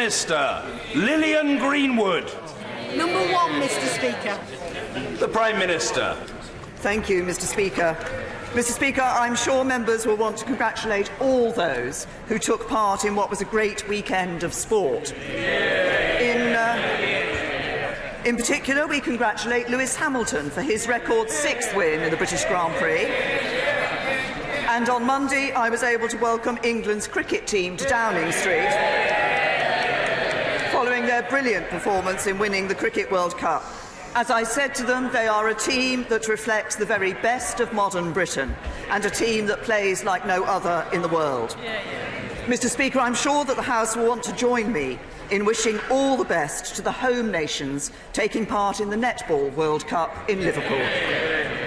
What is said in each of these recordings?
Minister, Lillian Greenwood. Number 1, Mr. Speaker. The Prime Minister. Thank you, Mr. Speaker. Mr. Speaker, I'm sure members will want to congratulate all those who took part in what was a great weekend of sport. In particular, we congratulate Lewis Hamilton for his record 6th win in the British Grand Prix. And on Monday, I was able to welcome England's cricket team to Downing Street, following their brilliant performance in winning the Cricket World Cup. As I said to them, they are a team that reflects the very best of modern Britain, and a team that plays like no other in the world. Mr. Speaker, I'm sure that the House will want to join me in wishing all the best to the home nations taking part in the Netball World Cup in Liverpool.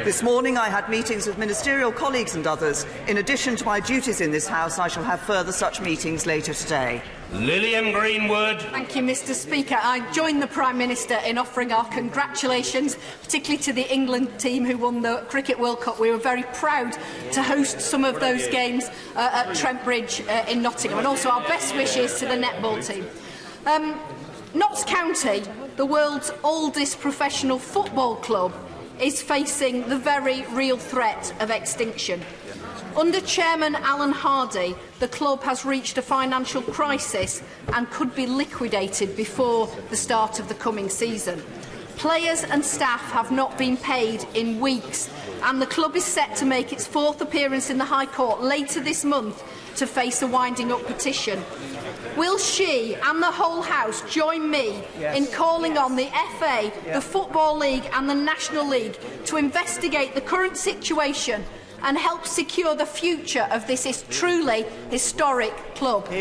This morning I had meetings with ministerial colleagues and others. In addition to my duties in this House, I shall have further such meetings later today. Lillian Greenwood. Thank you, Mr. Speaker. I join the Prime Minister in offering our congratulations, particularly to the England team who won the Cricket World Cup. We were very proud to host some of those games at Trent Bridge in Nottingham, and also our best wishes to the netball team. Notts County, the world's oldest professional football club, is facing the very real threat of extinction. Under Chairman Alan Hardy, the club has reached a financial crisis and could be liquidated before the start of the coming season. Players and staff have not been paid in weeks, and the club is set to make its 4th appearance in the High Court later this month to face a winding-up petition. Will she and the whole House join me in calling on the FA, the Football League and the National League to investigate the current situation and help secure the future of this truly historic club? Well,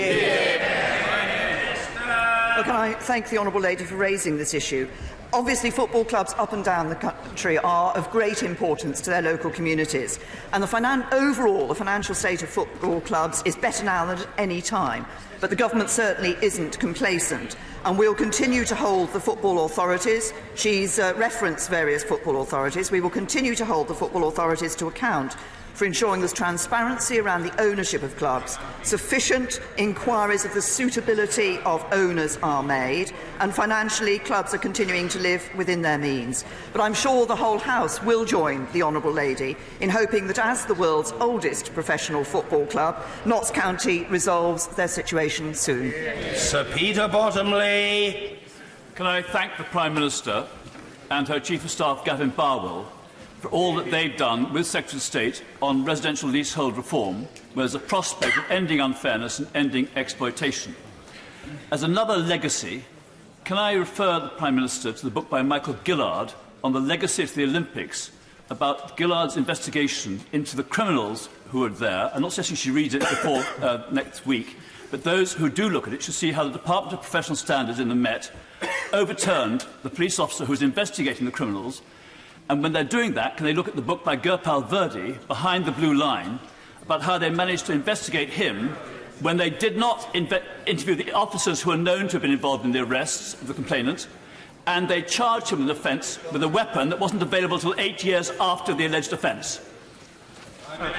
can I thank the Honourable Lady for raising this issue? Obviously, football clubs up and down the country are of great importance to their local communities, and overall the financial state of football clubs is better now than at any time. But the government certainly isn't complacent, and we'll continue to hold the football authorities. She's referenced various football authorities. We will continue to hold the football authorities to account for ensuring there's transparency around the ownership of clubs, sufficient inquiries of the suitability of owners are made, and financially clubs are continuing to live within their means. But I'm sure the whole House will join the Honourable Lady in hoping that, as the world's oldest professional football club, Notts County resolves their situation soon. Sir Peter Bottomley. Can I thank the Prime Minister and her Chief of Staff, Gavin Barwell, for all that they've done with Secretary of State on residential leasehold reform, where there's a prospect of ending unfairness and ending exploitation. As another legacy, can I refer the Prime Minister to the book by Michael Gillard on the legacy of the Olympics, about Gillard's investigation into the criminals who were there? I'm not suggesting she reads it before next week, but those who do look at it should see how the Department of Professional Standards in the Met overturned the police officer who was investigating the criminals. And when they're doing that, can they look at the book by Gurpal Verdi, Behind the Blue Line, about how they managed to investigate him when they did not interview the officers who were known to have been involved in the arrests of the complainant, and they charged him with an offence with a weapon that wasn't available until 8 years after the alleged offence.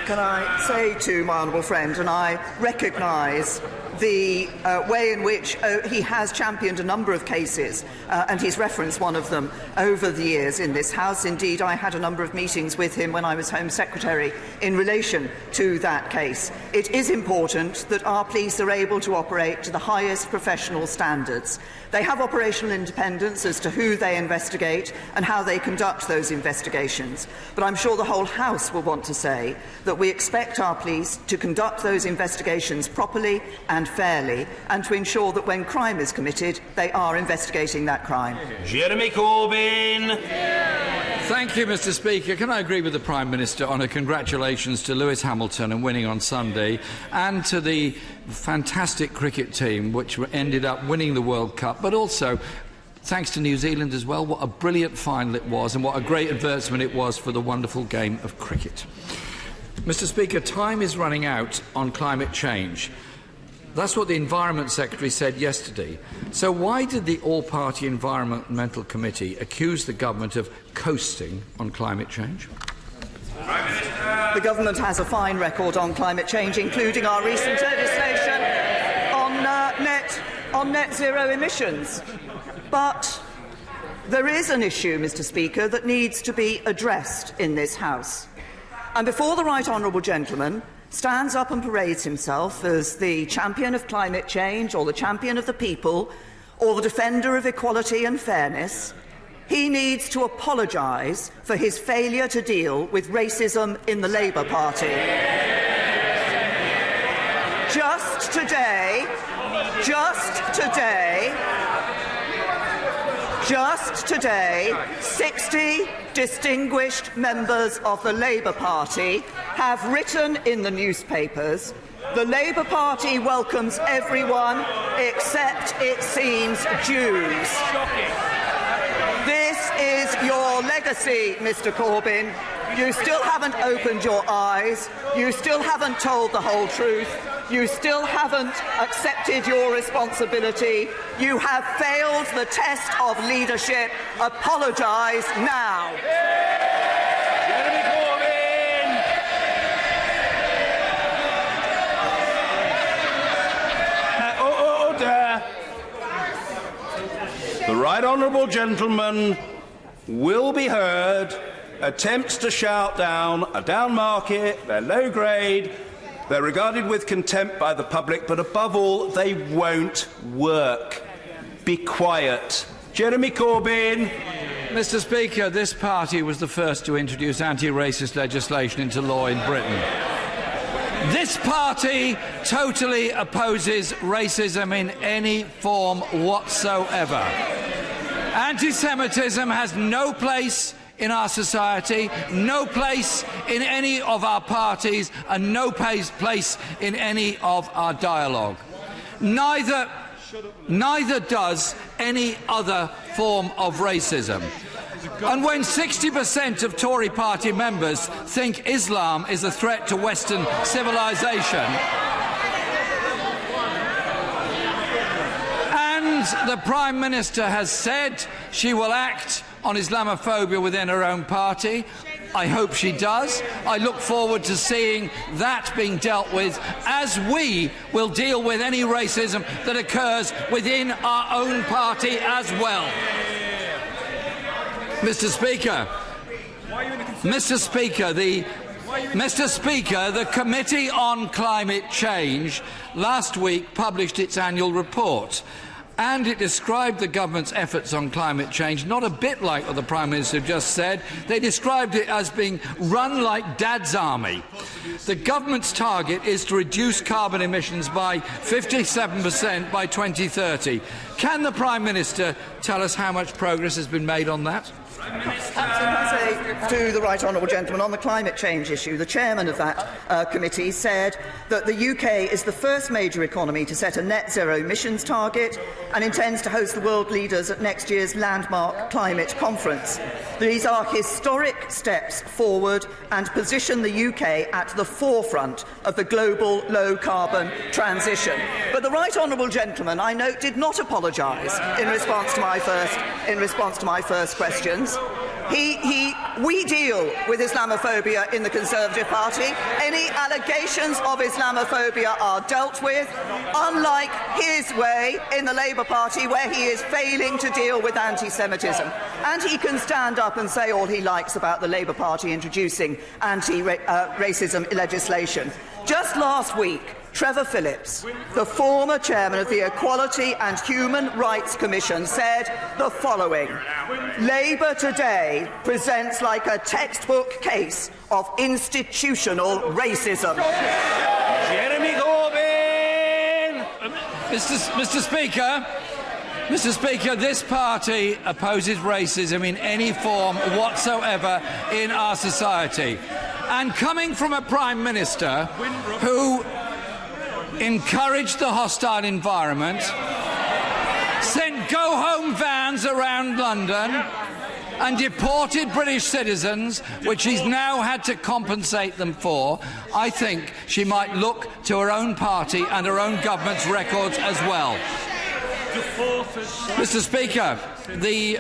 Can I say to my honourable friend, and I recognise the way in which he has championed a number of cases, and he's referenced one of them over the years in this House. Indeed, I had a number of meetings with him when I was Home Secretary in relation to that case. It is important that our police are able to operate to the highest professional standards. They have operational independence as to who they investigate and how they conduct those investigations. But I'm sure the whole House will want to say that we expect our police to conduct those investigations properly and fairly, and to ensure that when crime is committed, they are investigating that crime. Jeremy Corbyn. Thank you, Mr. Speaker. Can I agree with the Prime Minister on a congratulations to Lewis Hamilton and winning on Sunday, and to the fantastic cricket team which ended up winning the World Cup, but also thanks to New Zealand as well. What a brilliant final it was, and what a great advertisement it was for the wonderful game of cricket. Mr. Speaker, time is running out on climate change. That's what the Environment Secretary said yesterday. So why did the All-Party Environmental Committee accuse the government of coasting on climate change? The government has a fine record on climate change, including our recent legislation on net zero emissions. But there is an issue, Mr. Speaker, that needs to be addressed in this House. And before the right honourable gentleman stands up and parades himself as the champion of climate change or the champion of the people or the defender of equality and fairness, he needs to apologise for his failure to deal with racism in the Labour Party. Just today, 60 distinguished members of the Labour Party have written in the newspapers, "The Labour Party welcomes everyone except, it seems, Jews." This is your legacy, Mr. Corbyn. You still haven't opened your eyes. You still haven't told the whole truth. You still haven't accepted your responsibility. You have failed the test of leadership. Apologise now. Jeremy Corbyn! Order. The right honourable gentleman will be heard. Attempts to shout down are down market, they're low grade, they're regarded with contempt by the public, but above all, they won't work. Be quiet. Jeremy Corbyn. Mr. Speaker, this party was the first to introduce anti-racist legislation into law in Britain. This party totally opposes racism in any form whatsoever. Anti-Semitism has no place in our society, no place in any of our parties, and no place in any of our dialogue. Neither does any other form of racism. And when 60% of Tory party members think Islam is a threat to Western civilization, and the Prime Minister has said she will act on Islamophobia within her own party, I hope she does. I look forward to seeing that being dealt with, as we will deal with any racism that occurs within our own party as well. Mr. Speaker, the Committee on Climate Change last week published its annual report, and it described the government's efforts on climate change not a bit like what the Prime Minister just said. They described it as being run like Dad's army. The government's target is to reduce carbon emissions by 57% by 2030. Can the Prime Minister tell us how much progress has been made on that? To the right honourable gentleman on the climate change issue, the chairman of that committee said that the UK is the first major economy to set a net zero emissions target and intends to host the world leaders at next year's landmark climate conference. These are historic steps forward and position the UK at the forefront of the global low-carbon transition. But the right honourable gentleman, I note, did not apologise in response to my first questions. We deal with Islamophobia in the Conservative Party. Any allegations of Islamophobia are dealt with, unlike his way in the Labour Party, where he is failing to deal with anti-Semitism. And he can stand up and say all he likes about the Labour Party introducing anti-racism legislation. Just last week, Trevor Phillips, the former chairman of the Equality and Human Rights Commission, said the following: "Labour today presents like a textbook case of institutional racism." Jeremy Corbyn! Mr. Speaker, this party opposes racism in any form whatsoever in our society. And coming from a Prime Minister who encouraged the hostile environment, sent go-home vans around London and deported British citizens, which she's now had to compensate them for, I think she might look to her own party and her own government's records as well. Mr. Speaker, the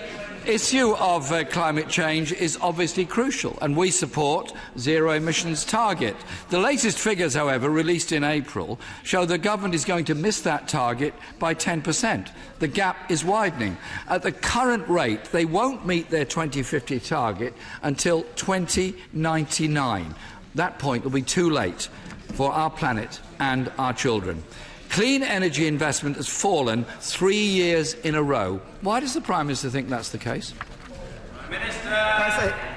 issue of climate change is obviously crucial, and we support zero emissions target. The latest figures, however, released in April, show the government is going to miss that target by 10%. The gap is widening. At the current rate, they won't meet their 2050 target until 2099. That point will be too late for our planet and our children. Clean energy investment has fallen 3 years in a row. Why does the Prime Minister think that's the case?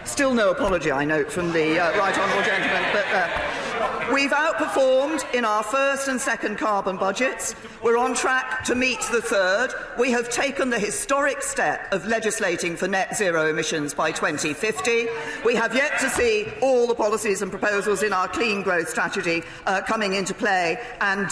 Still no apology, I note, from the right honourable gentleman, but we've outperformed in our first and second carbon budgets. We're on track to meet the third. We have taken the historic step of legislating for net zero emissions by 2050. We have yet to see all the policies and proposals in our clean growth strategy coming into play and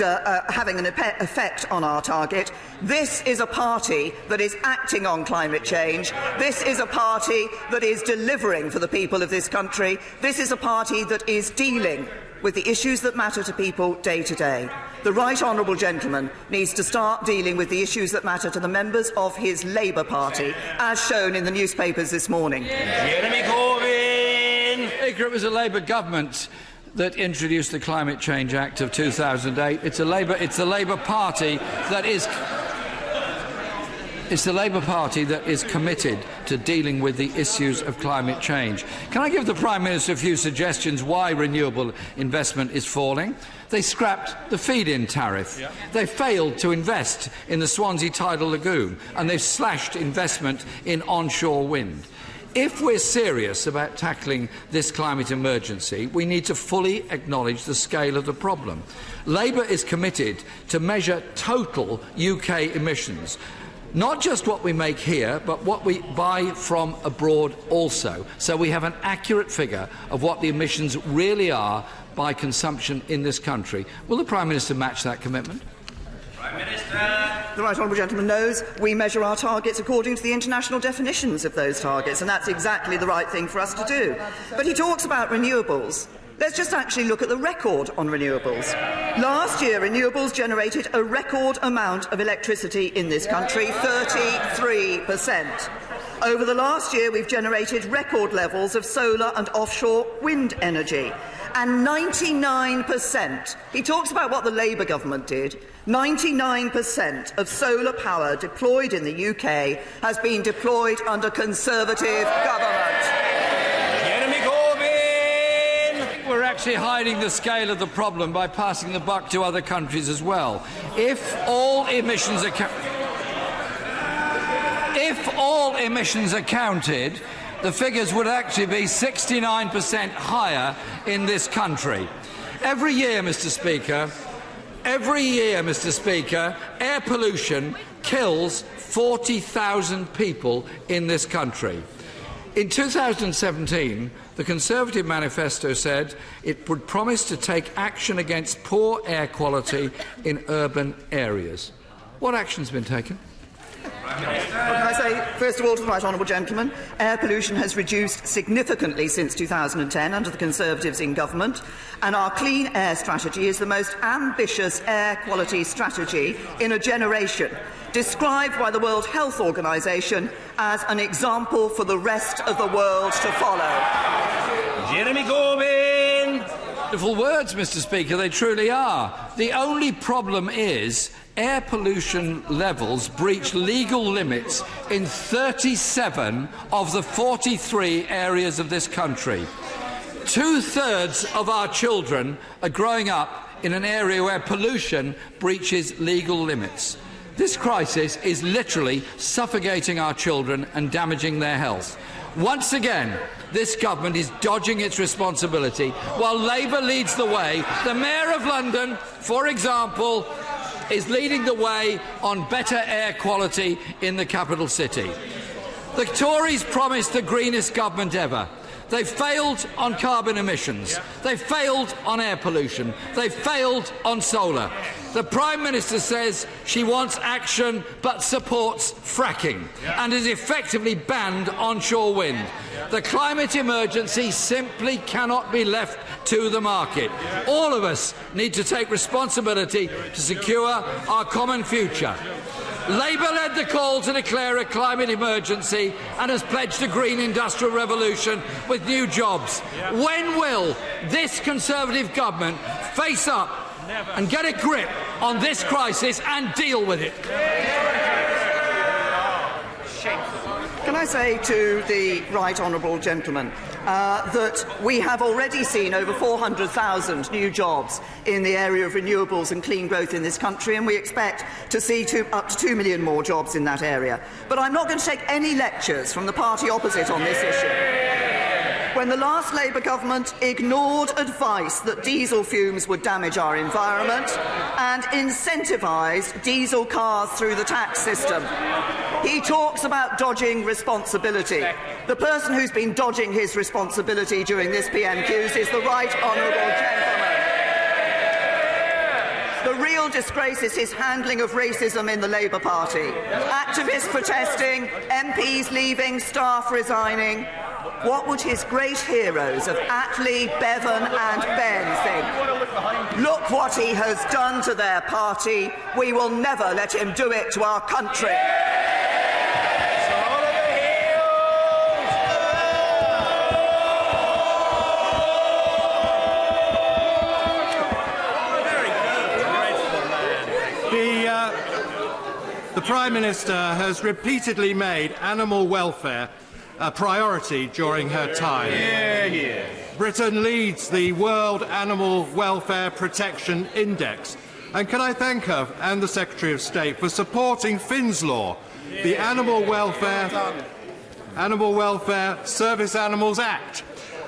having an effect on our target. This is a party that is acting on climate change. This is a party that is delivering for the people of this country. This is a party that is dealing with the issues that matter to people day to day. The right honourable gentleman needs to start dealing with the issues that matter to the members of his Labour Party, as shown in the newspapers this morning. Jeremy Corbyn! It was a Labour government that introduced the Climate Change Act of 2008. It's the Labour Party that is... It's the Labour Party that is committed to dealing with the issues of climate change. Can I give the Prime Minister a few suggestions why renewable investment is falling? They scrapped the feed-in tariff. Yeah. They failed to invest in the Swansea Tidal Lagoon, and they've slashed investment in onshore wind. If we're serious about tackling this climate emergency, we need to fully acknowledge the scale of the problem. Labour is committed to measure total UK emissions. Not just what we make here, but what we buy from abroad also, so we have an accurate figure of what the emissions really are by consumption in this country. Will the Prime Minister match that commitment? Prime Minister. The right honourable gentleman knows we measure our targets according to the international definitions of those targets, and that's exactly the right thing for us to do. But he talks about renewables. Let's just actually look at the record on renewables. Last year, renewables generated a record amount of electricity in this country, 33%. Over the last year, we've generated record levels of solar and offshore wind energy. And 99%, he talks about what the Labour government did, 99% of solar power deployed in the UK has been deployed under Conservative government. We're actually hiding the scale of the problem by passing the buck to other countries as well. If all emissions are counted, the figures would actually be 69% higher in this country. Every year, Mr. Speaker, air pollution kills 40,000 people in this country. In 2017, the Conservative manifesto said it would promise to take action against poor air quality in urban areas. What action has been taken? I say, first of all, to the right honourable gentleman, air pollution has reduced significantly since 2010 under the Conservatives in government, and our clean air strategy is the most ambitious air quality strategy in a generation, described by the World Health Organization as an example for the rest of the world to follow. Jeremy Corbyn! Beautiful words, Mr. Speaker, they truly are. The only problem is air pollution levels breach legal limits in 37 of the 43 areas of this country. 2/3 of our children are growing up in an area where pollution breaches legal limits. This crisis is literally suffocating our children and damaging their health. Once again, this government is dodging its responsibility while Labour leads the way. The Mayor of London, for example, is leading the way on better air quality in the capital city. The Tories promised the greenest government ever. They failed on carbon emissions. They failed on air pollution. They failed on solar. The Prime Minister says she wants action but supports fracking and has effectively banned onshore wind. The climate emergency simply cannot be left to the market. All of us need to take responsibility to secure our common future. Labour led the call to declare a climate emergency and has pledged a green industrial revolution with new jobs. When will this Conservative government face up and get a grip on this crisis and deal with it? Can I say to the right honourable gentleman that we have already seen over 400,000 new jobs in the area of renewables and clean growth in this country, and we expect to see up to 2 million more jobs in that area. But I'm not going to take any lectures from the party opposite on this issue. When the last Labour government ignored advice that diesel fumes would damage our environment and incentivised diesel cars through the tax system. He talks about dodging responsibility. The person who's been dodging his responsibility during this PMQs is the right honourable gentleman. The real disgrace is his handling of racism in the Labour Party. Activists protesting, MPs leaving, staff resigning. What would his great heroes of Attlee, Bevan and Ben think? Look what he has done to their party. We will never let him do it to our country. The Prime Minister has repeatedly made animal welfare a priority during her time. Britain leads the World Animal Welfare Protection Index. And can I thank her and the Secretary of State for supporting Finn's Law, the Animal Welfare Service Animals Act,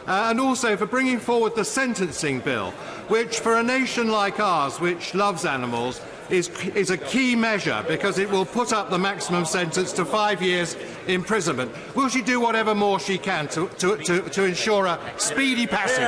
and also for bringing forward the sentencing bill, which for a nation like ours, which loves animals, is a key measure because it will put up the maximum sentence to 5 years imprisonment. Will she do whatever more she can to ensure a speedy passage?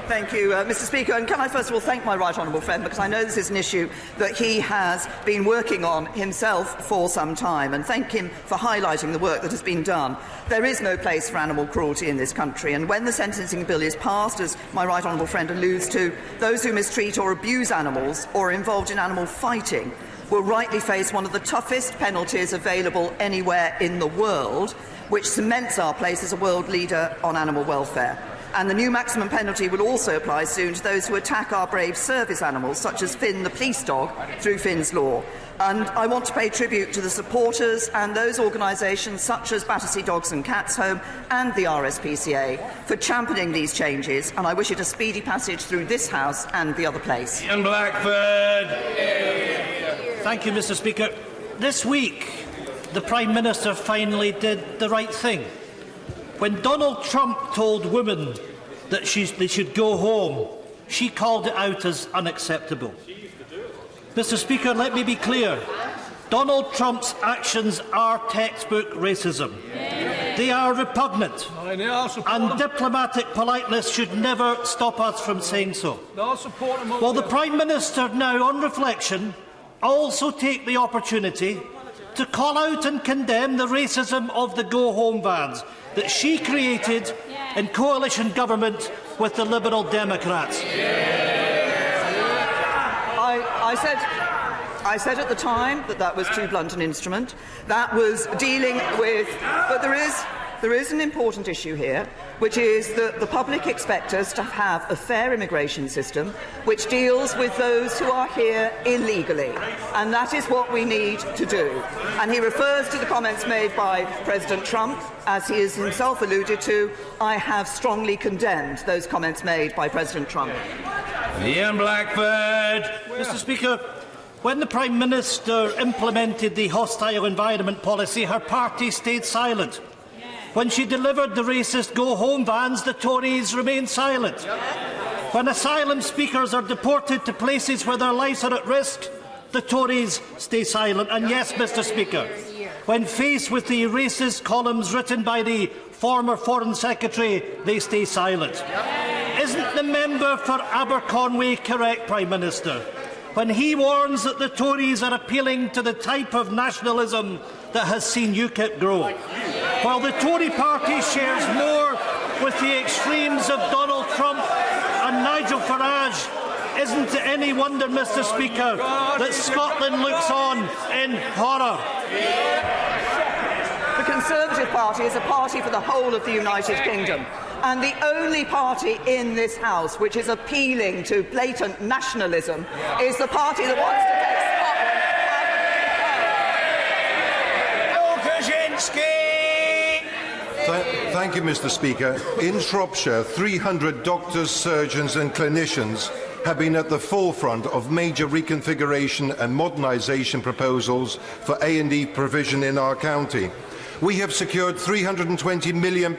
Thank you, Mr. Speaker. And can I first of all thank my right honourable friend, because I know this is an issue that he has been working on himself for some time, and thank him for highlighting the work that has been done. There is no place for animal cruelty in this country, and when the sentencing bill is passed, as my right honourable friend alludes to, those who mistreat or abuse animals or are involved in animal fighting will rightly face one of the toughest penalties available anywhere in the world, which cements our place as a world leader on animal welfare. And the new maximum penalty will also apply soon to those who attack our brave service animals, such as Finn the police dog, through Finn's Law. And I want to pay tribute to the supporters and those organisations such as Battersea Dogs and Cats Home and the RSPCA for championing these changes, and I wish it a speedy passage through this House and the other place. And Blackford. Thank you, Mr. Speaker. This week, the Prime Minister finally did the right thing. When Donald Trump told women that they should go home, she called it out as unacceptable. Mr. Speaker, let me be clear. Donald Trump's actions are textbook racism. They are repugnant, and diplomatic politeness should never stop us from saying so. Will the Prime Minister now, on reflection, also take the opportunity to call out and condemn the racism of the go-home bans that she created in coalition government with the Liberal Democrats? I said at the time that was too blunt an instrument. That was dealing with... But there is an important issue here, which is that the public expect us to have a fair immigration system which deals with those who are here illegally. And that is what we need to do. And he refers to the comments made by President Trump. As he has himself alluded to, I have strongly condemned those comments made by President Trump. Ian Blackford. Mr. Speaker, when the Prime Minister implemented the hostile environment policy, her party stayed silent. When she delivered the racist go-home bans, the Tories remained silent. When asylum seekers are deported to places where their lives are at risk, the Tories stay silent. And yes, Mr. Speaker, when faced with the racist columns written by the former Foreign Secretary, they stay silent. Isn't the member for Aberconwy correct, Prime Minister, when he warns that the Tories are appealing to the type of nationalism that has seen UKIP grow? While the Tory party shares more with the extremes of Donald Trump and Nigel Farage, isn't it any wonder, Mr Speaker, that Scotland looks on in horror? The Conservative Party is a party for the whole of the United Kingdom, and the only party in this House which is appealing to blatant nationalism is the party that wants to take Scotland. Thank you, Mr Speaker. In Shropshire, 300 doctors, surgeons and clinicians have been at the forefront of major reconfiguration and modernisation proposals for A&E provision in our county. We have secured £320 million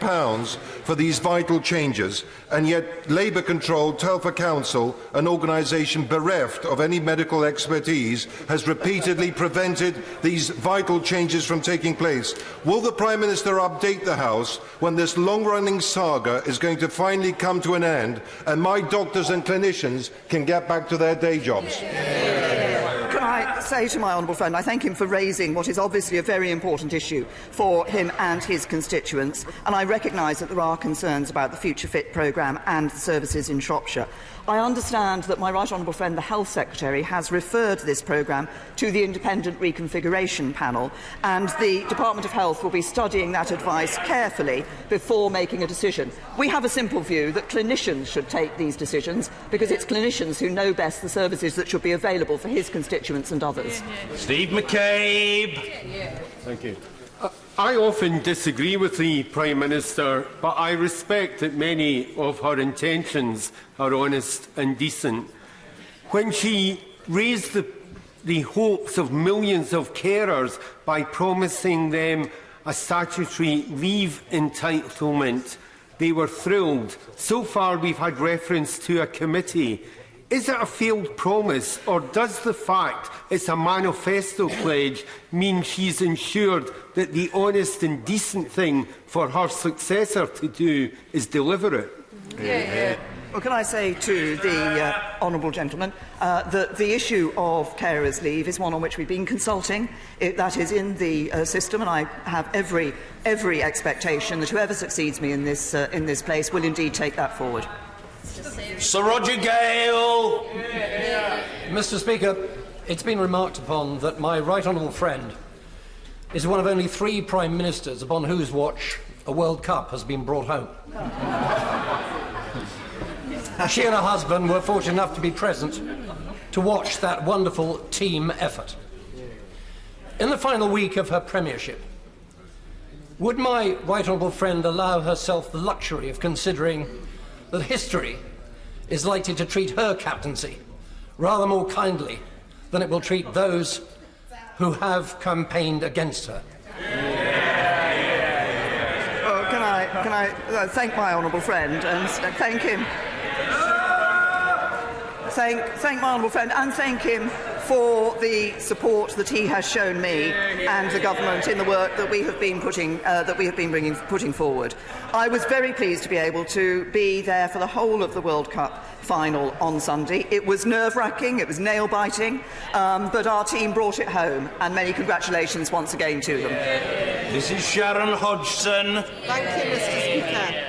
for these vital changes, and yet Labour-controlled Telford Council, an organisation bereft of any medical expertise, has repeatedly prevented these vital changes from taking place. Will the Prime Minister update the House when this long-running saga is going to finally come to an end and my doctors and clinicians can get back to their day jobs? Can I say to my honourable friend, I thank him for raising what is obviously a very important issue for him and his constituents, and I recognise that there are concerns about the Future Fit programme and the services in Shropshire. I understand that my right honourable friend, the Health Secretary, has referred this programme to the Independent Reconfiguration Panel, and the Department of Health will be studying that advice carefully before making a decision. We have a simple view that clinicians should take these decisions, because it's clinicians who know best the services that should be available for his constituents and others. Steve McCabe. Thank you. I often disagree with the Prime Minister, but I respect that many of her intentions are honest and decent. When she raised the hopes of millions of carers by promising them a statutory leave entitlement, they were thrilled. So far we've had reference to a committee. Is it a failed promise, or does the fact it's a manifesto pledge mean she's ensured that the honest and decent thing for her successor to do is deliver it? Well, can I say to the honourable gentleman that the issue of carers' leave is one on which we've been consulting. That is in the system, and I have every expectation that whoever succeeds me in this place will indeed take that forward. Sir Roger Gale. Mr Speaker, it's been remarked upon that my right honourable friend is one of only 3 Prime Ministers upon whose watch a World Cup has been brought home. She and her husband were fortunate enough to be present to watch that wonderful team effort. In the final week of her premiership, would my right honourable friend allow herself the luxury of considering that history is likely to treat her captaincy rather more kindly than it will treat those who have campaigned against her? Can I thank my honourable friend and thank him? Thank my honourable friend and thank him for the support that he has shown me and the government in the work that we have been putting forward. I was very pleased to be able to be there for the whole of the World Cup final on Sunday. It was nerve-wracking, it was nail-biting, but our team brought it home, and many congratulations once again to them. This is Sharon Hodgson. Thank you, Mr Speaker.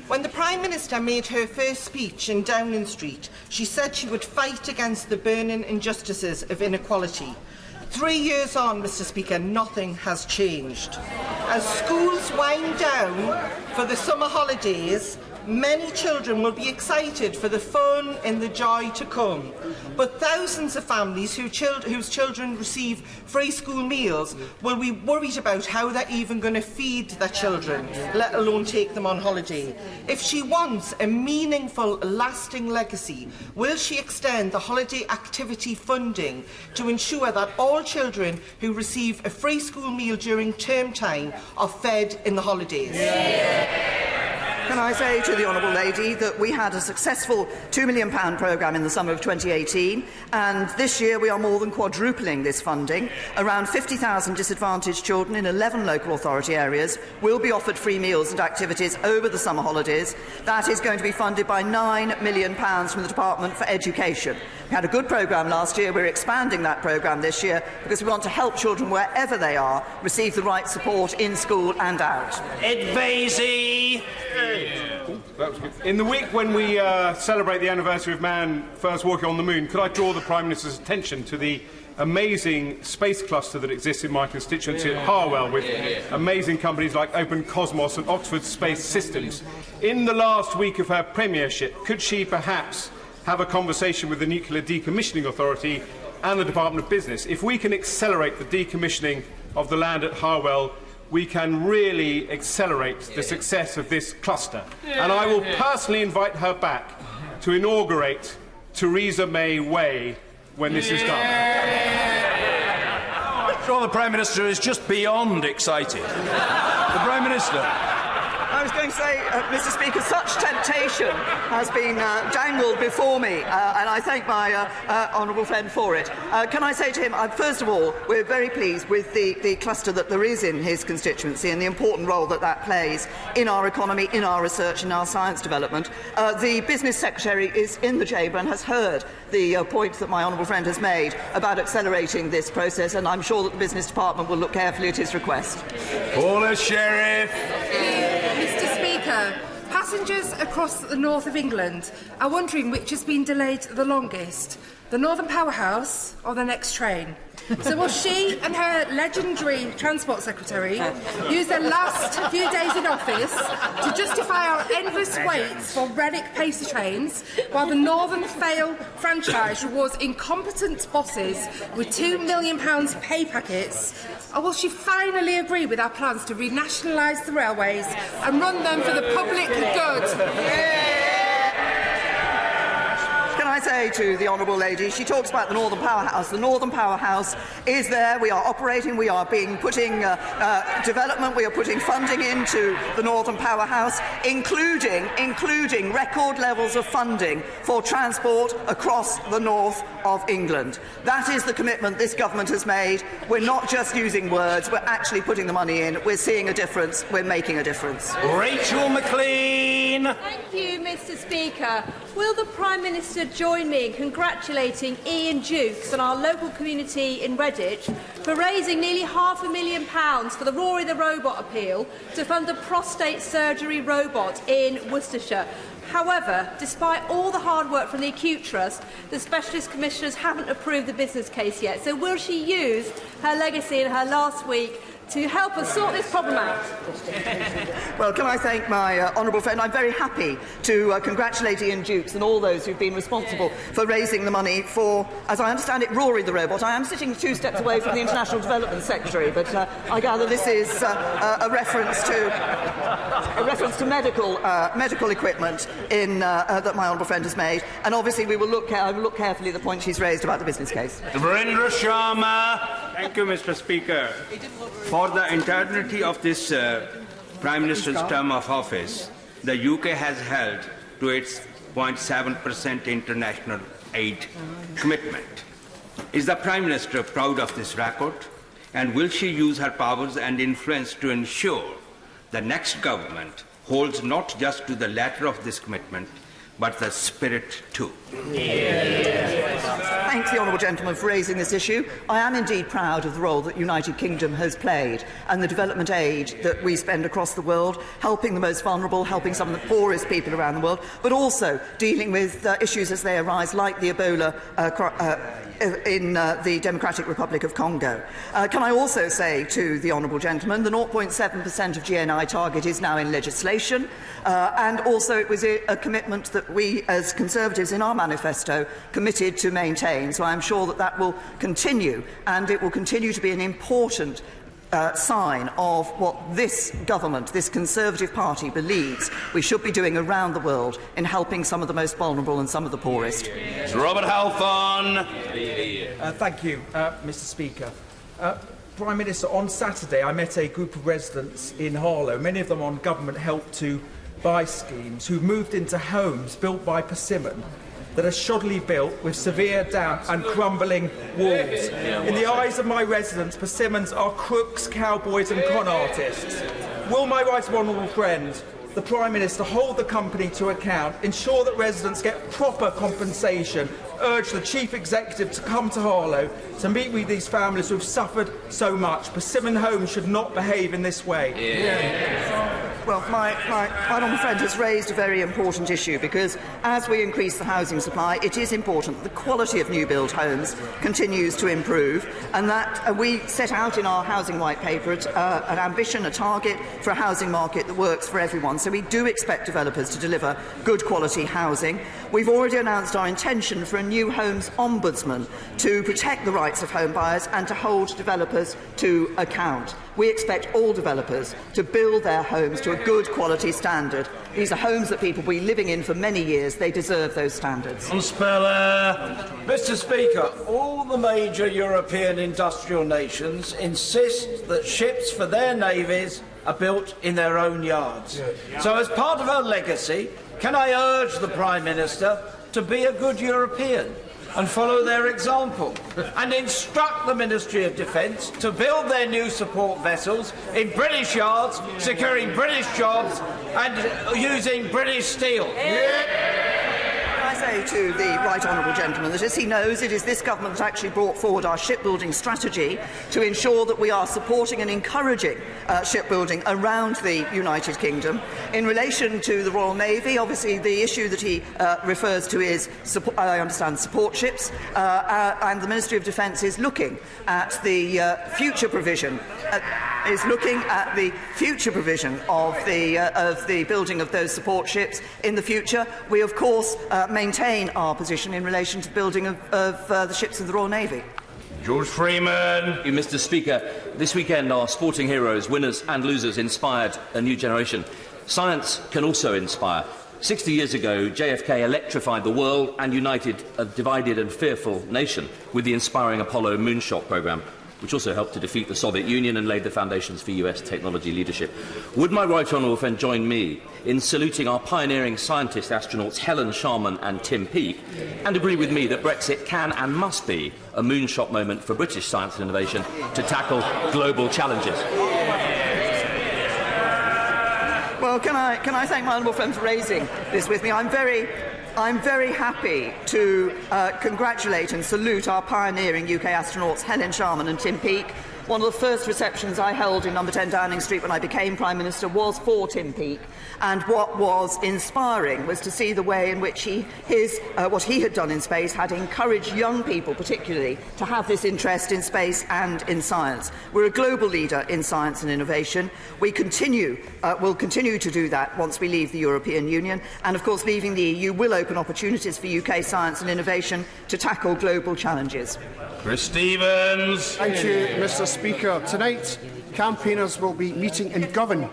When the Prime Minister made her first speech in Downing Street, she said she would fight against the burning injustices of inequality. 3 years on, Mr Speaker, nothing has changed. As schools wind down for the summer holidays, many children will be excited for the fun and the joy to come. But thousands of families whose children receive free school meals will be worried about how they're even going to feed their children, let alone take them on holiday. If she wants a meaningful, lasting legacy, will she extend the holiday activity funding to ensure that all children who receive a free school meal during term time are fed in the holidays? Can I say to the honourable lady that we had a successful £2 million programme in the summer of 2018, and this year we are more than quadrupling this funding. Around 50,000 disadvantaged children in 11 local authority areas will be offered free meals and activities over the summer holidays. That is going to be funded by £9 million from the Department for Education. We had a good programme last year. We're expanding that programme this year because we want to help children wherever they are receive the right support in school and out. Ed Vasey. In the week when we celebrate the anniversary of man first walking on the moon, could I draw the Prime Minister's attention to the amazing space cluster that exists in my constituency at Harwell, with amazing companies like Open Cosmos and Oxford Space Systems. In the last week of her premiership, could she perhaps have a conversation with the Nuclear Decommissioning Authority and the Department of Business? If we can accelerate the decommissioning of the land at Harwell, we can really accelerate the success of this cluster. And I will personally invite her back to inaugurate Theresa May Way when this is done. I'm sure the Prime Minister is just beyond excited. The Prime Minister. I was going to say, Mr. Speaker, such temptation has been dangled before me, and I thank my honourable friend for it. Can I say to him, first of all, we're very pleased with the cluster that there is in his constituency and the important role that that plays in our economy, in our research, in our science development. The Business Secretary is in the chamber and has heard the point that my honourable friend has made about accelerating this process, and I'm sure that the Business Department will look carefully at his request. Paula Sheriff. Mr. Speaker, passengers across the north of England are wondering which has been delayed the longest, the Northern Powerhouse or the next train. So will she and her legendary Transport Secretary use their last few days in office to justify our endless waits for relic pacer trains, while the Northern Fail franchise rewards incompetent bosses with £2 million pay packets? Or will she finally agree with our plans to renationalise the railways and run them for the public good? Can I say to the honourable lady, she talks about the Northern Powerhouse. The Northern Powerhouse is there. We are operating. We are putting development. We are putting funding into the Northern Powerhouse, including record levels of funding for transport across the north of England. That is the commitment this government has made. We're not just using words. We're actually putting the money in. We're seeing a difference. We're making a difference. Rachel McLean. Thank you, Mr. Speaker. Will the Prime Minister join me in congratulating Ian Dukes and our local community in Redditch for raising nearly £500,000 for the Rory the Robot appeal to fund a prostate surgery robot in Worcestershire? However, despite all the hard work from the Acute Trust, the Specialist Commissioners haven't approved the business case yet. So will she use her legacy in her last week to help us sort this problem out? Well, can I thank my honourable friend? I'm very happy to congratulate Ian Dukes and all those who've been responsible for raising the money for, as I understand it, Rory the Robot. I am sitting 2 steps away from the International Development Secretary, but I gather this is a reference to medical equipment that my honourable friend has made. And obviously, I will look carefully at the point she's raised about the business case. Virendra Sharma. Thank you, Mr. Speaker. For the entirety of this Prime Minister's term of office, the UK has held to its 0.7% international aid commitment. Is the Prime Minister proud of this record? And will she use her powers and influence to ensure the next government holds not just to the letter of this commitment, but the spirit too? Thank the honourable gentleman for raising this issue. I am indeed proud of the role that the United Kingdom has played and the development aid that we spend across the world, helping the most vulnerable, helping some of the poorest people around the world, but also dealing with issues as they arise, like the Ebola in the Democratic Republic of Congo. Can I also say to the honourable gentleman, the 0.7% of GNI target is now in legislation, and also it was a commitment that we as Conservatives in our manifesto committed to maintain. So I'm sure that that will continue, and it will continue to be an important sign of what this government, this Conservative Party, believes we should be doing around the world in helping some of the most vulnerable and some of the poorest. Robert Halfon. Thank you, Mr. Speaker. Prime Minister, on Saturday I met a group of residents in Harlow, many of them on government help to buy schemes, who moved into homes built by Persimmon that are shoddily built with severe damp and crumbling walls. In the eyes of my residents, Persimmons are crooks, cowboys and con artists. Will my right honourable friend, the Prime Minister, hold the company to account, ensure that residents get proper compensation, urge the Chief Executive to come to Harlow to meet with these families who have suffered so much? Persimmon Homes should not behave in this way. Well, my honourable friend has raised a very important issue because as we increase the housing supply, it is important that the quality of new build homes continues to improve, and that we set out in our housing white paper an ambition, a target for a housing market that works for everyone. So we do expect developers to deliver good quality housing. We've already announced our intention for a new homes ombudsman to protect the rights of home buyers and to hold developers to account. We expect all developers to build their homes to a good quality standard. These are homes that people will be living in for many years. They deserve those standards. Mr. Speaker, all the major European industrial nations insist that ships for their navies are built in their own yards. So as part of our legacy, can I urge the Prime Minister to be a good European and follow their example, and instruct the Ministry of Defence to build their new support vessels in British yards, securing British jobs and using British steel? I say to the right honourable gentleman that, as he knows, it is this government that actually brought forward our shipbuilding strategy to ensure that we are supporting and encouraging shipbuilding around the United Kingdom. In relation to the Royal Navy, obviously the issue that he refers to is, I understand, support ships, and the Ministry of Defence is looking at the future provision. Of the building of those support ships in the future. We, of course, maintain our position in relation to the building of the ships of the Royal Navy. George Freeman. Thank you, Mr. Speaker. This weekend, our sporting heroes, winners and losers, inspired a new generation. Science can also inspire. 60 years ago, JFK electrified the world and united a divided and fearful nation with the inspiring Apollo moonshot programme, which also helped to defeat the Soviet Union and laid the foundations for US technology leadership. Would my right honourable friend join me in saluting our pioneering scientist astronauts Helen Sharman and Tim Peake, and agree with me that Brexit can and must be a moonshot moment for British science and innovation to tackle global challenges? Well, can I thank my honourable friend for raising this with me? I'm very happy to congratulate and salute our pioneering UK astronauts Helen Sharman and Tim Peake. One of the first receptions I held in number 10 Downing Street when I became Prime Minister was for Tim Peake, and what was inspiring was to see the way in which what he had done in space had encouraged young people particularly to have this interest in space and in science. We're a global leader in science and innovation. We will continue to do that once we leave the European Union, and of course leaving the EU will open opportunities for UK science and innovation to tackle global challenges. Chris Stevens. Thank you, Mr. Speaker. Tonight, campaigners will be meeting in Govan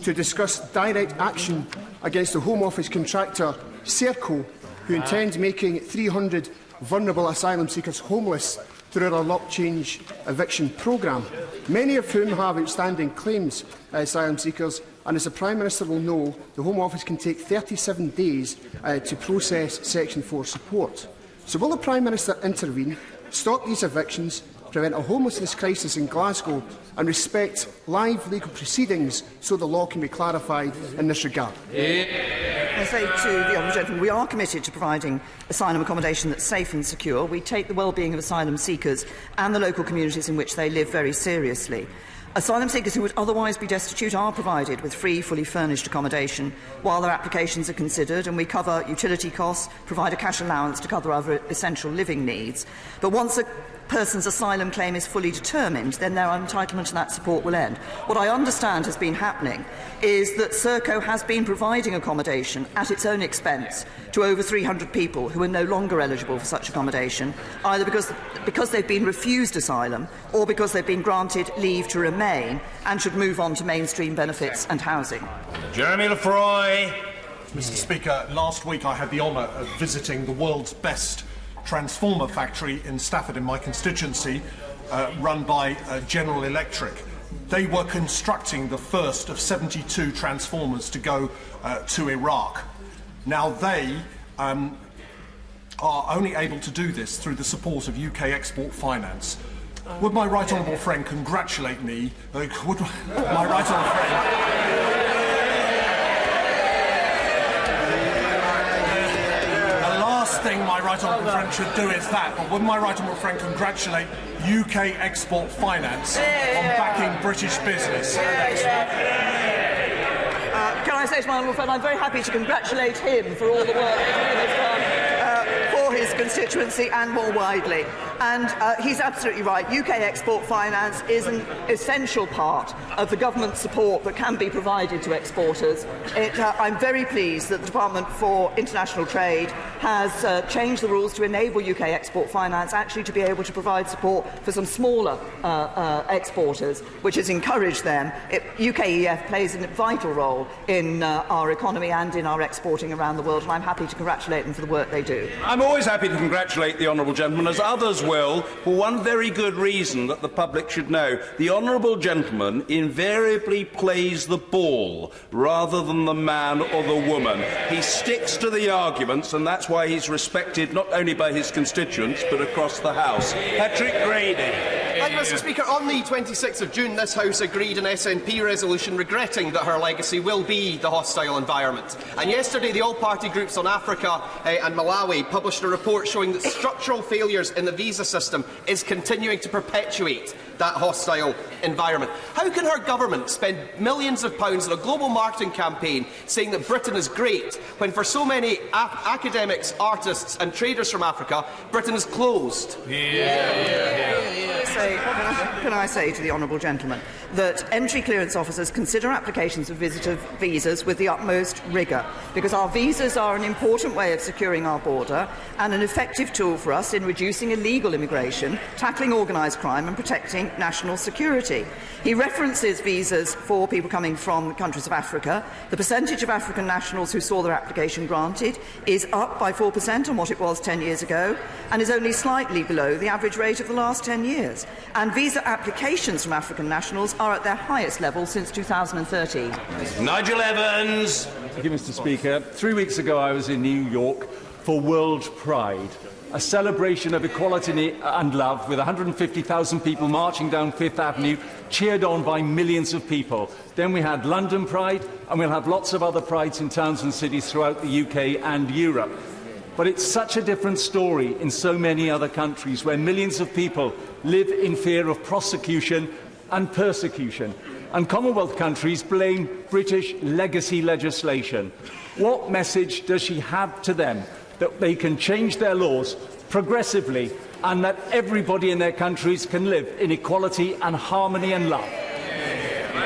to discuss direct action against the Home Office contractor Serco, who intends making 300 vulnerable asylum seekers homeless through their lock change eviction programme, many of whom have outstanding claims as asylum seekers, and as the Prime Minister will know, the Home Office can take 37 days to process Section 4 support. So will the Prime Minister intervene, stop these evictions, prevent a homelessness crisis in Glasgow and respect live legal proceedings so the law can be clarified in this regard? I say to the honourable gentleman, we are committed to providing asylum accommodation that's safe and secure. We take the well-being of asylum seekers and the local communities in which they live very seriously. Asylum seekers who would otherwise be destitute are provided with free, fully furnished accommodation while their applications are considered, and we cover utility costs, provide a cash allowance to cover other essential living needs. But once a person's asylum claim is fully determined, then their entitlement to that support will end. What I understand has been happening is that Serco has been providing accommodation at its own expense to over 300 people who are no longer eligible for such accommodation, either because they've been refused asylum or because they've been granted leave to remain and should move on to mainstream benefits and housing. Jeremy Lefroy. Mr. Speaker, last week I had the honour of visiting the world's best transformer factory in Stafford in my constituency, run by General Electric. They were constructing the first of 72 transformers to go to Iraq. Now they are only able to do this through the support of UK Export Finance. Would my right honourable friend congratulate me? Would my right honourable friend... thing my right honourable friend should do is that, but would my right honourable friend congratulate UK Export Finance on backing British business? say to my honourable friend, I'm very happy to congratulate him for all the work that he has done for his constituency and more widely. And he's absolutely right. UK export finance is an essential part of the government support that can be provided to exporters. I'm very pleased that the Department for International Trade has changed the rules to enable UK export finance actually to be able to provide support for some smaller exporters, which has encouraged them. UKEF plays a vital role in our economy and in our exporting around the world, and I'm happy to congratulate them for the work they do. I'm always happy to congratulate the honourable gentleman, as others will, for one very good reason that the public should know. The honourable gentleman invariably plays the ball rather than the man or the woman. He sticks to the arguments, and that's why he's respected not only by his constituents but across the House. Patrick Grady. Thank you, Mr. Speaker. On the 26th of June, this House agreed an SNP resolution regretting that her legacy will be the hostile environment. And yesterday, the all-party groups on Africa and Malawi published a report showing that structural failures in the visa system is continuing to perpetuate that hostile environment. How can her government spend millions of pounds on a global marketing campaign saying that Britain is great, when for so many academics, artists and traders from Africa, Britain is closed? Can I say to the honourable gentleman that entry clearance officers consider applications for visitor visas with the utmost rigour, because our visas are an important way of securing our border and an effective tool for us in reducing illegal immigration, tackling organised crime and protecting national security. He references visas for people coming from countries of Africa. The percentage of African nationals who saw their application granted is up by 4% on what it was 10 years ago, and is only slightly below the average rate of the last 10 years. And visa applications from African nationals are at their highest level since 2013. Nigel Evans. Thank you, Mr. Speaker. 3 weeks ago, I was in New York for World Pride, a celebration of equality and love, with 150,000 people marching down Fifth Avenue, cheered on by millions of people. Then we had London Pride, and we'll have lots of other prides in towns and cities throughout the UK and Europe. But it's such a different story in so many other countries, where millions of people live in fear of prosecution and persecution. And Commonwealth countries blame British legacy legislation. What message does she have to them that they can change their laws progressively and that everybody in their countries can live in equality and harmony and love?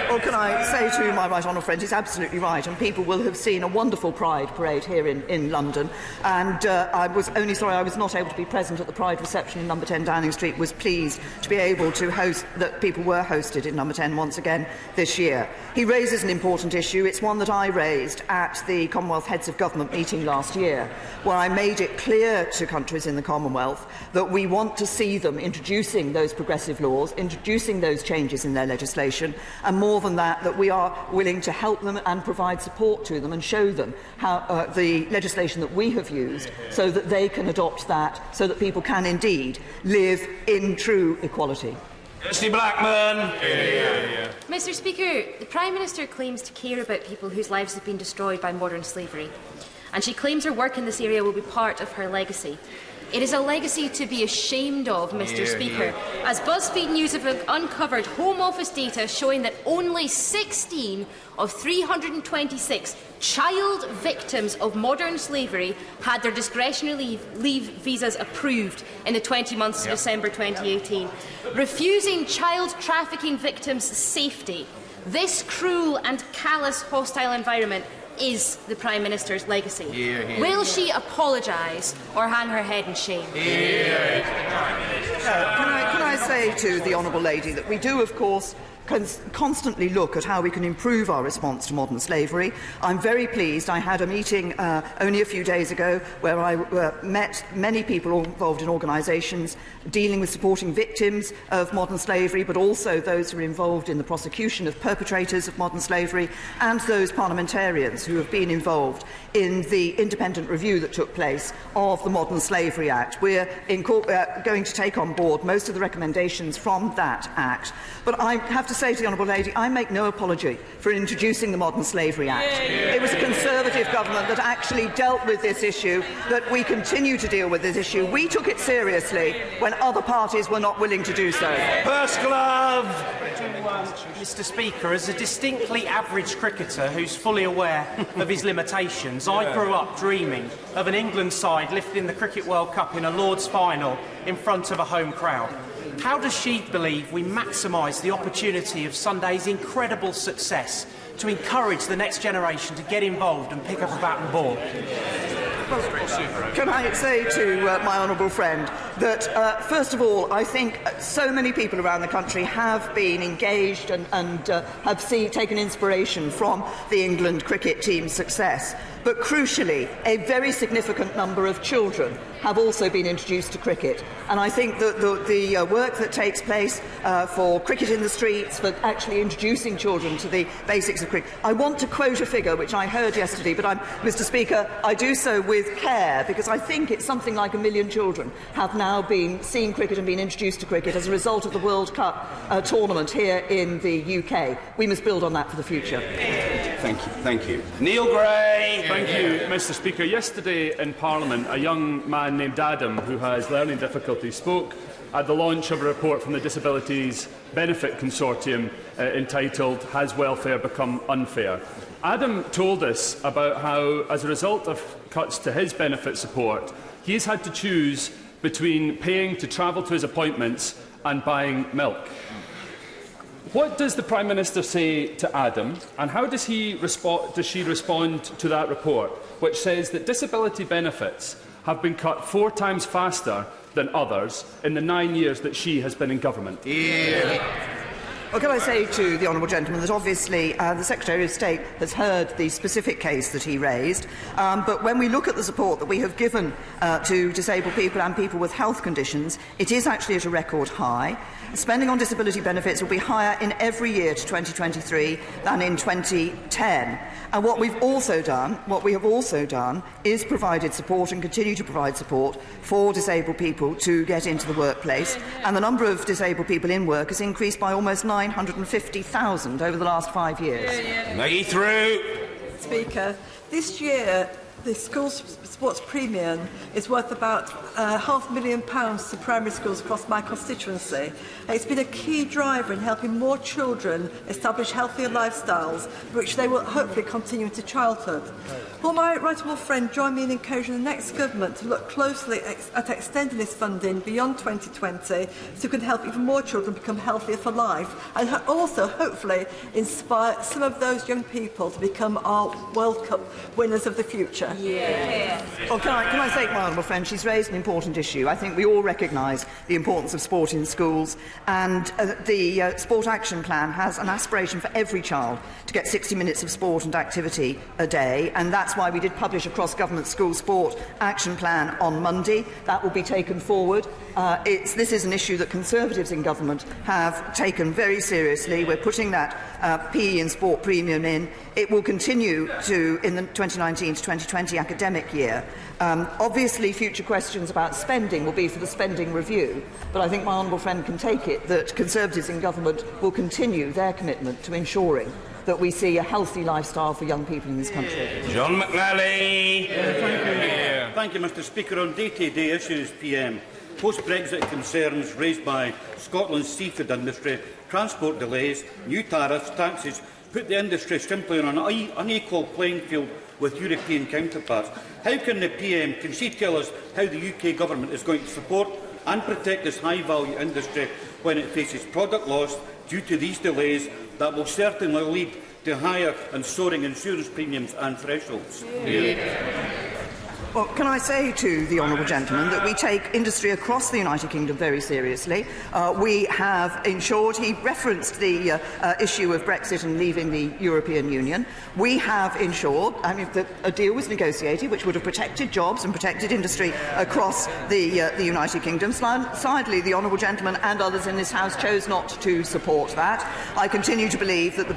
Well, can I say to my right honourable friend, he's absolutely right, and people will have seen a wonderful Pride parade here in London, and I was only sorry I was not able to be present at the Pride reception in number 10 Downing Street. Was pleased to be able to host, that people were hosted in number 10 once again this year. He raises an important issue. It's one that I raised at the Commonwealth Heads of Government meeting last year, where I made it clear to countries in the Commonwealth that we want to see them introducing those progressive laws, introducing those changes in their legislation, and more than that, that we are willing to help them and provide support to them and show them how the legislation that we have used, so that they can adopt that, so that people can indeed live in true equality. Kirsty Blackman. Mr. Speaker, the Prime Minister claims to care about people whose lives have been destroyed by modern slavery, and she claims her work in this area will be part of her legacy. It is a legacy to be ashamed of, Mr. Speaker, as BuzzFeed News have uncovered Home Office data showing that only 16 of 326 child victims of modern slavery had their discretionary leave visas approved in the 20 months of December 2018. Refusing child trafficking victims safety, this cruel and callous hostile environment is the Prime Minister's legacy. Will she apologise or hang her head in shame? Can I say to the honourable lady that we do, of course, constantly look at how we can improve our response to modern slavery. I'm very pleased. I had a meeting only a few days ago where I met many people involved in organisations dealing with supporting victims of modern slavery, but also those who are involved in the prosecution of perpetrators of modern slavery, and those parliamentarians who have been involved in the independent review that took place of the Modern Slavery Act. We're going to take on board most of the recommendations from that Act. But I have to say to the Honourable Lady, I make no apology for introducing the Modern Slavery Act. It was a Conservative government that actually dealt with this issue, that we continue to deal with this issue. We took it seriously when other parties were not willing to do so. First glove! Mr. Speaker, as a distinctly average cricketer who's fully aware of his limitations, I grew up dreaming of an England side lifting the Cricket World Cup in a Lord's final in front of a home crowd. How does she believe we maximise the opportunity of Sunday's incredible success to encourage the next generation to get involved and pick up a bat and ball? Can I say to my honourable friend that, first of all, I think so many people around the country have been engaged and have taken inspiration from the England cricket team's success. But crucially, a very significant number of children have also been introduced to cricket. And I think that the work that takes place for cricket in the streets, for actually introducing children to the basics of cricket. I want to quote a figure which I heard yesterday, but Mr. Speaker, I do so with care, because I think it's something like 1 million children have now been seeing cricket and been introduced to cricket as a result of the World Cup tournament here in the UK. We must build on that for the future. Thank you. Thank you. Neil Gray. Thank you, Mr. Speaker. Yesterday in Parliament, a young man named Adam, who has learning difficulties, spoke at the launch of a report from the Disabilities Benefit Consortium entitled "Has Welfare Become Unfair?" Adam told us about how, as a result of cuts to his benefit support, he has had to choose between paying to travel to his appointments and buying milk. What does the Prime Minister say to Adam, and how does she respond to that report, which says that disability benefits have been cut 4 times faster than others in the 9 years that she has been in government? Well, can I say to the honourable gentleman that obviously the Secretary of State has heard the specific case that he raised, but when we look at the support that we have given to disabled people and people with health conditions, it is actually at a record high. Spending on disability benefits will be higher in every year to 2023 than in 2010. And what we have also done is provided support and continue to provide support for disabled people to get into the workplace. And the number of disabled people in work has increased by almost 950,000 over the last 5 years. Maggie through. Speaker, this year the school sports premium is worth about £500,000 to primary schools across my constituency. It's been a key driver in helping more children establish healthier lifestyles, which they will hopefully continue into childhood. Will my right honourable friend join me in encouraging the next government to look closely at extending this funding beyond 2020 so we can help even more children become healthier for life, and also hopefully inspire some of those young people to become our World Cup winners of the future? Well, can I say to my honourable friend, she's raised an important issue. I think we all recognise the importance of sport in schools, and the Sport Action Plan has an aspiration for every child to get 60 minutes of sport and activity a day, and that's why we did publish a cross-government school sport action plan on Monday. That will be taken forward. This is an issue that Conservatives in government have taken very seriously. We're putting that PE and sport premium in. It will continue in the 2019 to 2020 academic year. Obviously, future questions about spending will be for the spending review, but I think my honourable friend can take it that Conservatives in government will continue their commitment to ensuring that we see a healthy lifestyle for young people in this country. John McNally. Thank you, Mr. Speaker. On day-to-day issues, PM, post-Brexit concerns raised by Scotland's seafood industry, transport delays, new tariffs, taxes, put the industry simply on an unequal playing field with European counterparts. How can the PM, can she tell us how the UK government is going to support and protect this high-value industry when it faces product loss due to these delays that will certainly lead to higher and soaring insurance premiums and thresholds? Well, can I say to the honourable gentleman that we take industry across the United Kingdom very seriously. We have ensured, he referenced the issue of Brexit and leaving the European Union. We have ensured, that a deal was negotiated which would have protected jobs and protected industry across the United Kingdom. Sadly, the honourable gentleman and others in this House chose not to support that. I continue to believe that the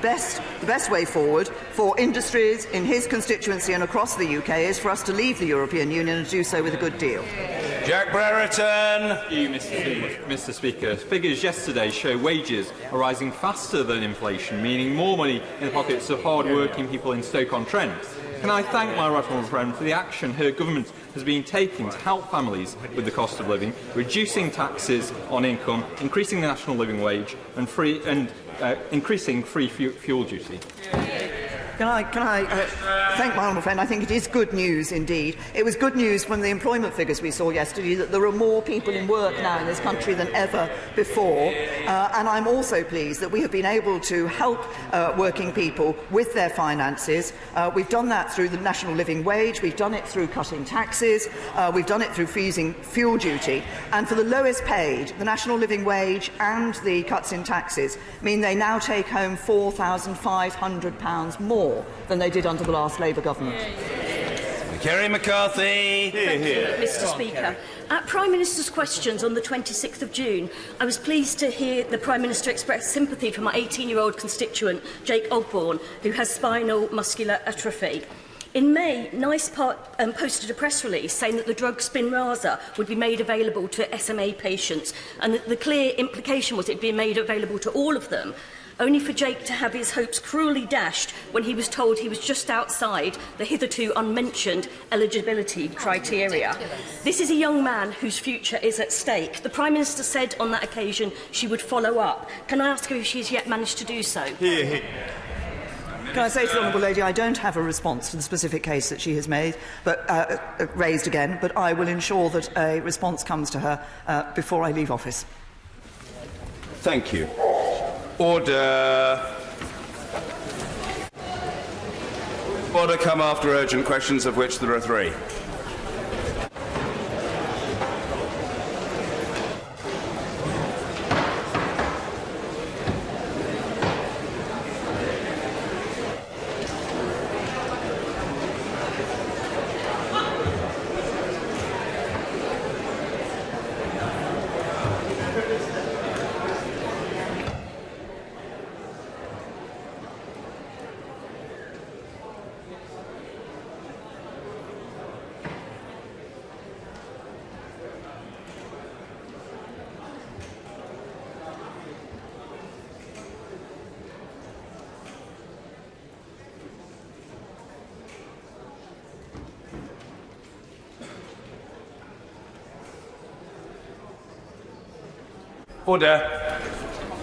best way forward for industries in his constituency and across the UK is for us to leave the European Union and do so with a good deal. Jack Brereton. Thank you, Mr. Speaker. Figures yesterday show wages are rising faster than inflation, meaning more money in the pockets of hard-working people in Stoke-on-Trent. Can I thank my right honourable friend for the action her government has been taking to help families with the cost of living, reducing taxes on income, increasing the national living wage and increasing free fuel duty? Can I thank my honourable friend? I think it is good news indeed. It was good news from the employment figures we saw yesterday that there are more people in work now in this country than ever before. And I'm also pleased that we have been able to help working people with their finances. We've done that through the national living wage, we've done it through cutting taxes, we've done it through freezing fuel duty. And for the lowest paid, the national living wage and the cuts in taxes mean they now take home £4,500 more than they did under the last Labour government. Kerry McCarthy. Thank you, Mr. Speaker. At Prime Minister's questions on the 26th of June, I was pleased to hear the Prime Minister express sympathy for my 18-year-old constituent, Jake Ogborn, who has spinal muscular atrophy. In May, NICE posted a press release saying that the drug Spinraza would be made available to SMA patients, and the clear implication was it being made available to all of them, only for Jake to have his hopes cruelly dashed when he was told he was just outside the hitherto unmentioned eligibility criteria. This is a young man whose future is at stake. The Prime Minister said on that occasion she would follow up. Can I ask her if she has yet managed to do so? Can I say to the Honourable Lady, I don't have a response to the specific case that she has made, but raised again, but I will ensure that a response comes to her before I leave office. Thank you. Order. Order come after urgent questions, of which there are 3. Order.